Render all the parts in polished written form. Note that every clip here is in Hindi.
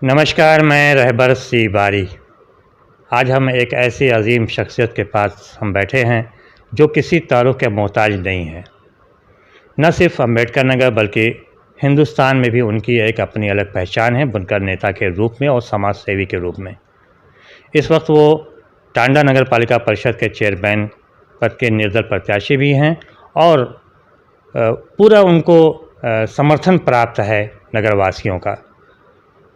नमस्कार, मैं रहबर सी बारी। आज हम एक ऐसी अजीम शख्सियत के पास हम बैठे हैं जो किसी तारुफ के मोहताज नहीं है। न सिर्फ अम्बेडकर नगर बल्कि हिंदुस्तान में भी उनकी एक अपनी अलग पहचान है, बुनकर नेता के रूप में और समाज सेवी के रूप में। इस वक्त वो टांडा नगर पालिका परिषद के चेयरमैन पद के निर्दल प्रत्याशी भी हैं और पूरा उनको समर्थन प्राप्त है नगरवासियों का।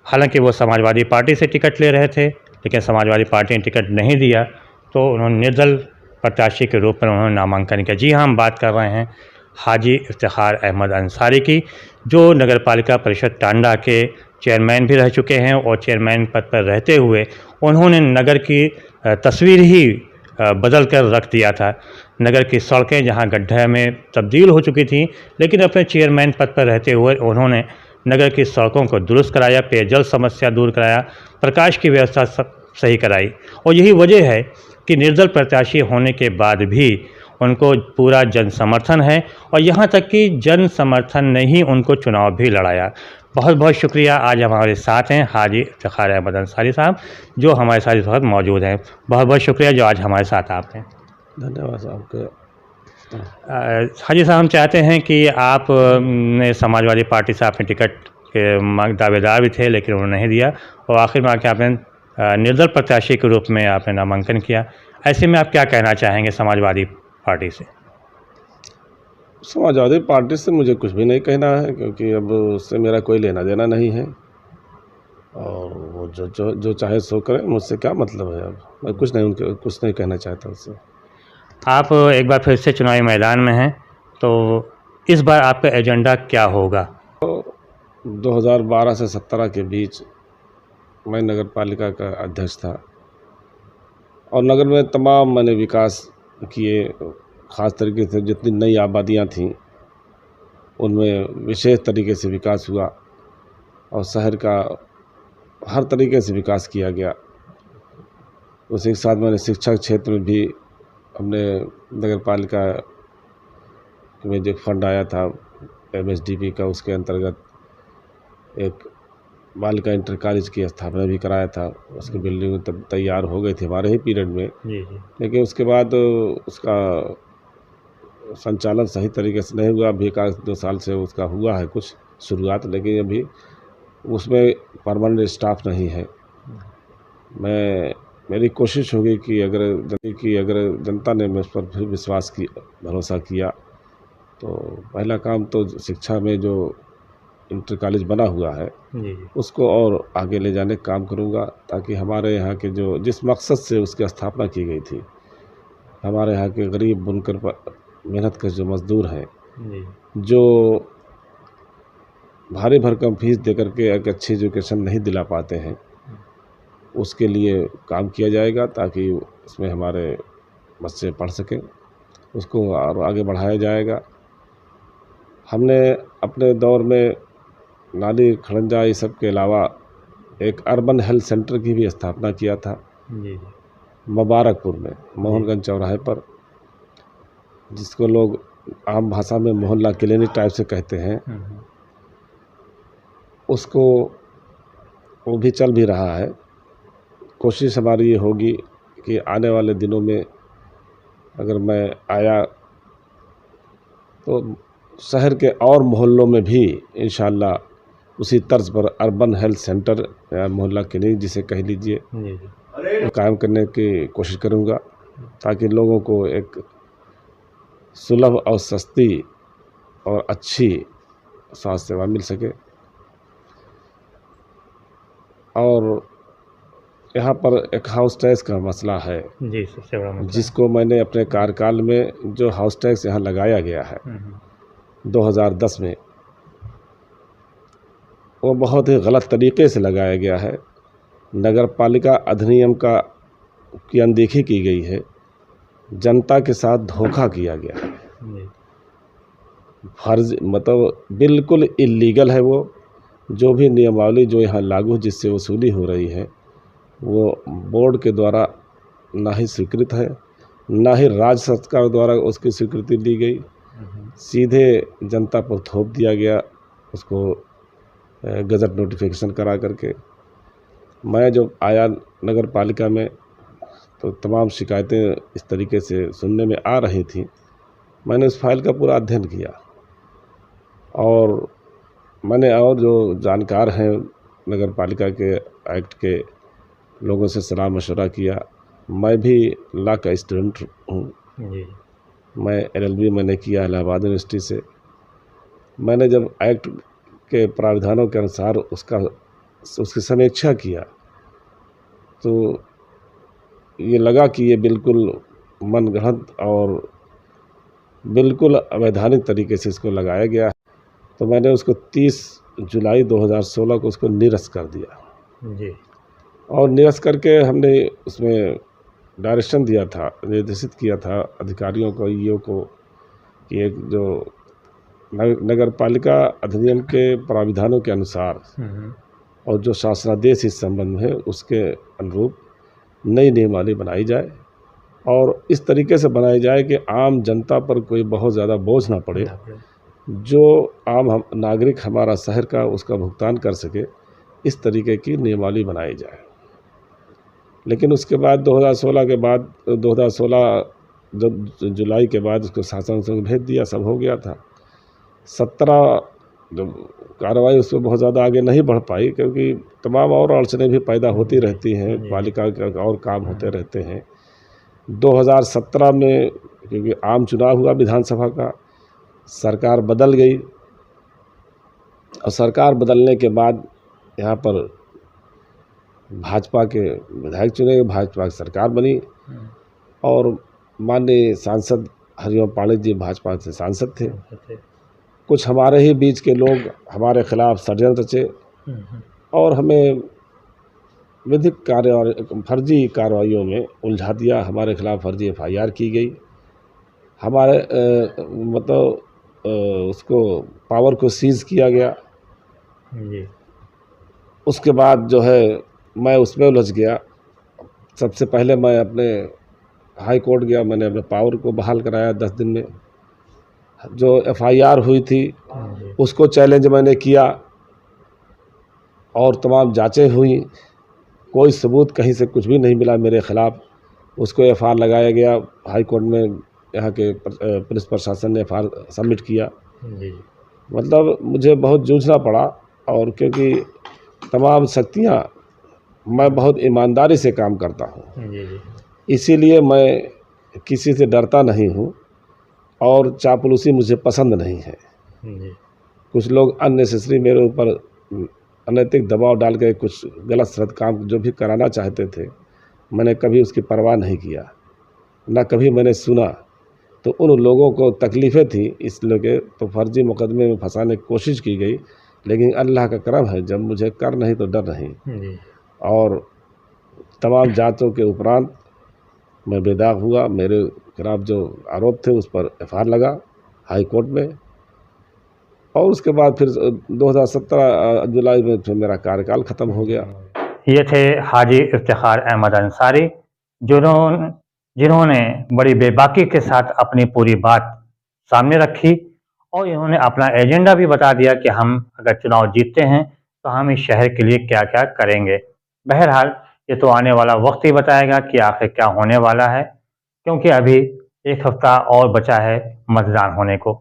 हालांकि वो समाजवादी पार्टी से टिकट ले रहे थे, लेकिन समाजवादी पार्टी ने टिकट नहीं दिया, तो उन्होंने निर्दल प्रत्याशी के रूप में उन्होंने नामांकन किया। जी हाँ, हम बात कर रहे हैं हाजी इफ्तिखार अहमद अंसारी की, जो नगर पालिका परिषद टांडा के चेयरमैन भी रह चुके हैं और चेयरमैन पद पर रहते हुए उन्होंने नगर की तस्वीर ही बदल कर रख दिया था। नगर की सड़कें जहां गड्ढे में तब्दील हो चुकी थीं, लेकिन अपने चेयरमैन पद पर रहते हुए उन्होंने नगर की सड़कों को दुरुस्त कराया, पेयजल समस्या दूर कराया, प्रकाश की व्यवस्था सही कराई। और यही वजह है कि निर्दल प्रत्याशी होने के बाद भी उनको पूरा जन समर्थन है और यहाँ तक कि जन समर्थन ने ही उनको चुनाव भी लड़ाया। बहुत बहुत शुक्रिया। आज हमारे साथ हैं हाजी इफ्तिखार अहमद अंसारी साहब, जो हमारे साथ इस वक्त मौजूद हैं। बहुत बहुत शुक्रिया जो आज हमारे साथ आप हैं। धन्यवाद साहब के। हाजी साहब, हम चाहते हैं कि आप ने समाजवादी पार्टी से आपने टिकट के दावेदार भी थे, लेकिन उन्होंने नहीं दिया और आखिर में आके आपने निर्दल प्रत्याशी के रूप में आपने नामांकन किया। ऐसे में आप क्या कहना चाहेंगे समाजवादी पार्टी से? समाजवादी पार्टी से मुझे कुछ भी नहीं कहना है, क्योंकि अब उससे मेरा कोई लेना देना नहीं है और वो जो चाहे सो करें, मुझसे क्या मतलब है। अब मैं कुछ नहीं कहना चाहता उससे। आप एक बार फिर से चुनावी मैदान में हैं, तो इस बार आपका एजेंडा क्या होगा? 2012 से 17 के बीच मैं नगर पालिका का अध्यक्ष था और नगर में तमाम मैंने विकास किए। ख़ास तरीके से जितनी नई आबादियाँ थीं उनमें विशेष तरीके से विकास हुआ और शहर का हर तरीके से विकास किया गया। उसी के साथ मैंने शिक्षा क्षेत्र में भी हमने नगर पालिका में जो फंड आया था MSDP का, उसके अंतर्गत एक बालिका इंटर कॉलेज की स्थापना भी कराया था। उसकी बिल्डिंग तब तैयार हो गई थी हमारे ही पीरियड में, लेकिन उसके बाद उसका संचालन सही तरीके से नहीं हुआ। अभी 1-2 साल से उसका हुआ है कुछ शुरुआत, लेकिन अभी उसमें परमानेंट स्टाफ नहीं है। मेरी कोशिश होगी कि अगर जनता ने मुझ पर फिर भरोसा किया तो पहला काम तो शिक्षा में जो इंटर कॉलेज बना हुआ है उसको और आगे ले जाने का काम करूँगा, ताकि हमारे यहाँ के जो जिस मकसद से उसकी स्थापना की गई थी, हमारे यहाँ के गरीब बुनकर मेहनत कर जो मज़दूर हैं, जो भारी भरकम फीस दे करके एक अच्छी एजुकेशन नहीं दिला पाते हैं, उसके लिए काम किया जाएगा ताकि उसमें हमारे बच्चे पढ़ सकें, उसको और आगे बढ़ाया जाएगा। हमने अपने दौर में नाली खड़ंजा ये सब के अलावा एक अर्बन हेल्थ सेंटर की भी स्थापना किया था मुबारकपुर में, मोहनगंज चौराहे पर, जिसको लोग आम भाषा में मोहल्ला क्लिनिक टाइप से कहते हैं। उसको वो भी चल भी रहा है। कोशिश हमारी ये होगी कि आने वाले दिनों में अगर मैं आया तो शहर के और मोहल्लों में भी इंशाअल्लाह उसी तर्ज पर अर्बन हेल्थ सेंटर या मोहल्ला क्लिनिक जिसे कह लीजिए, वो कायम करने की कोशिश करूँगा, ताकि लोगों को एक सुलभ और सस्ती और अच्छी स्वास्थ्य सेवा मिल सके। और यहाँ पर एक हाउस टैक्स का मसला है जी, सबसे बड़ा मसला, जिसको मैंने अपने कार्यकाल में जो हाउस टैक्स यहाँ लगाया गया है 2010 में, वो बहुत ही गलत तरीके से लगाया गया है। नगर पालिका अधिनियम की अनदेखी की गई है, जनता के साथ धोखा किया गया है। फर्ज मतलब बिल्कुल इल्लीगल है। वो जो भी नियमावली जो यहाँ लागू जिससे वसूली हो रही है, वो बोर्ड के द्वारा ना ही स्वीकृत है, ना ही राज्य सरकार द्वारा उसकी स्वीकृति दी गई। सीधे जनता पर थोप दिया गया उसको गजट नोटिफिकेशन करा करके। मैं जब आया नगर पालिका में तो तमाम शिकायतें इस तरीके से सुनने में आ रही थी। मैंने उस फाइल का पूरा अध्ययन किया और मैंने और जो जानकार हैं नगर पालिका के एक्ट के लोगों से सलाह मशवरा किया। मैं भी लॉ का स्टूडेंट हूँ। जी। मैं LLB मैंने किया इलाहाबाद यूनिवर्सिटी से। मैंने जब एक्ट के प्रावधानों के अनुसार उसकी समीक्षा किया तो ये लगा कि ये बिल्कुल मनगढ़ंत और बिल्कुल अवैधानिक तरीके से इसको लगाया गया है। तो मैंने उसको 30 जुलाई 2016 को उसको निरस्त कर दिया। जी। और निरस्त करके हमने उसमें डायरेक्शन दिया था, निर्देशित किया था अधिकारियों को, ईओ को कि एक जो नगर पालिका अधिनियम के प्राविधानों के अनुसार और जो शासनादेश इस संबंध में है उसके अनुरूप नई नियमावली बनाई जाए और इस तरीके से बनाई जाए कि आम जनता पर कोई बहुत ज़्यादा बोझ ना पड़े। जो आम नागरिक हमारा शहर का उसका भुगतान कर सके, इस तरीके की नियमावली बनाई जाए। लेकिन उसके बाद 2016 के बाद 2016 जब जुलाई के बाद उसको शासन से भेज दिया, सब हो गया था। 17 जब कार्रवाई उसमें बहुत ज़्यादा आगे नहीं बढ़ पाई क्योंकि तमाम और अड़चनें भी पैदा होती रहती हैं, पालिका के और काम होते रहते हैं। 2017 में क्योंकि आम चुनाव हुआ विधानसभा का, सरकार बदल गई और सरकार बदलने के बाद यहाँ पर भाजपा के विधायक चुने गए, भाजपा की सरकार बनी और माननीय सांसद हरिओम पांडे जी भाजपा से सांसद थे। कुछ हमारे ही बीच के लोग हमारे खिलाफ षड्यंत्र रचे और हमें विधिक फर्जी कार्रवाइयों में उलझा दिया। हमारे खिलाफ फर्जी FIR की गई। हमारे उसको पावर को सीज किया गया। उसके बाद जो है मैं उसमें उलझ गया। सबसे पहले मैं अपने हाई कोर्ट गया, मैंने अपने पावर को बहाल कराया 10 दिन में। जो FIR हुई थी उसको चैलेंज मैंने किया और तमाम जांचें हुई, कोई सबूत कहीं से कुछ भी नहीं मिला मेरे ख़िलाफ़। उसको FIR लगाया गया हाई कोर्ट में, यहाँ के पुलिस प्रशासन ने FIR सबमिट किया। मतलब मुझे बहुत जूझना पड़ा और क्योंकि तमाम शक्तियाँ, मैं बहुत ईमानदारी से काम करता हूँ, इसीलिए मैं किसी से डरता नहीं हूँ और चापलूसी मुझे पसंद नहीं है। कुछ लोग अननेसेसरी मेरे ऊपर अनैतिक दबाव डाल के कुछ गलत सलत काम जो भी कराना चाहते थे, मैंने कभी उसकी परवाह नहीं किया, ना कभी मैंने सुना। तो उन लोगों को तकलीफ़ें थी इसलिए तो फर्जी मुकदमे में फंसाने की कोशिश की गई, लेकिन अल्लाह का करम है, जब मुझे कर नहीं तो डर नहीं। और तमाम जांचों के उपरांत मैं बेदाग हुआ। मेरे खिलाफ जो आरोप थे उस पर FIR लगा हाई कोर्ट में और उसके बाद फिर 2017 जुलाई में फिर मेरा कार्यकाल ख़त्म हो गया। ये थे हाजी इफ्तिखार अहमद अंसारी, जिन्होंने बड़ी बेबाकी के साथ अपनी पूरी बात सामने रखी और इन्होंने अपना एजेंडा भी बता दिया कि हम अगर चुनाव जीतते हैं तो हम इस शहर के लिए क्या क्या करेंगे। बहरहाल ये तो आने वाला वक्त ही बताएगा कि आखिर क्या होने वाला है, क्योंकि अभी 1 हफ्ता और बचा है मतदान होने को।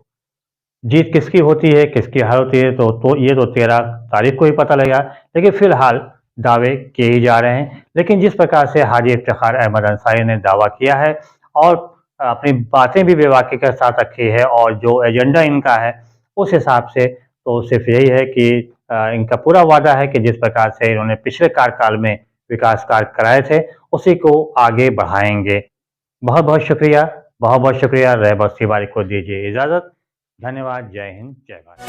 जीत किसकी होती है, किसकी हार होती है तो ये तो 13 तारीख को ही पता लगेगा। लेकिन फिलहाल दावे किए ही जा रहे हैं। लेकिन जिस प्रकार से हाजी इफ्तिखार अहमद अंसारी ने दावा किया है और अपनी बातें भी बेबाकी के साथ रखी है और जो एजेंडा इनका है उस हिसाब से तो सिर्फ यही है कि इनका पूरा वादा है कि जिस प्रकार से इन्होंने पिछले कार्यकाल में विकास कार्य कराए थे उसी को आगे बढ़ाएंगे। बहुत बहुत शुक्रिया। रहबर तिवारी को दीजिए इजाज़त। धन्यवाद। जय हिंद, जय भारत।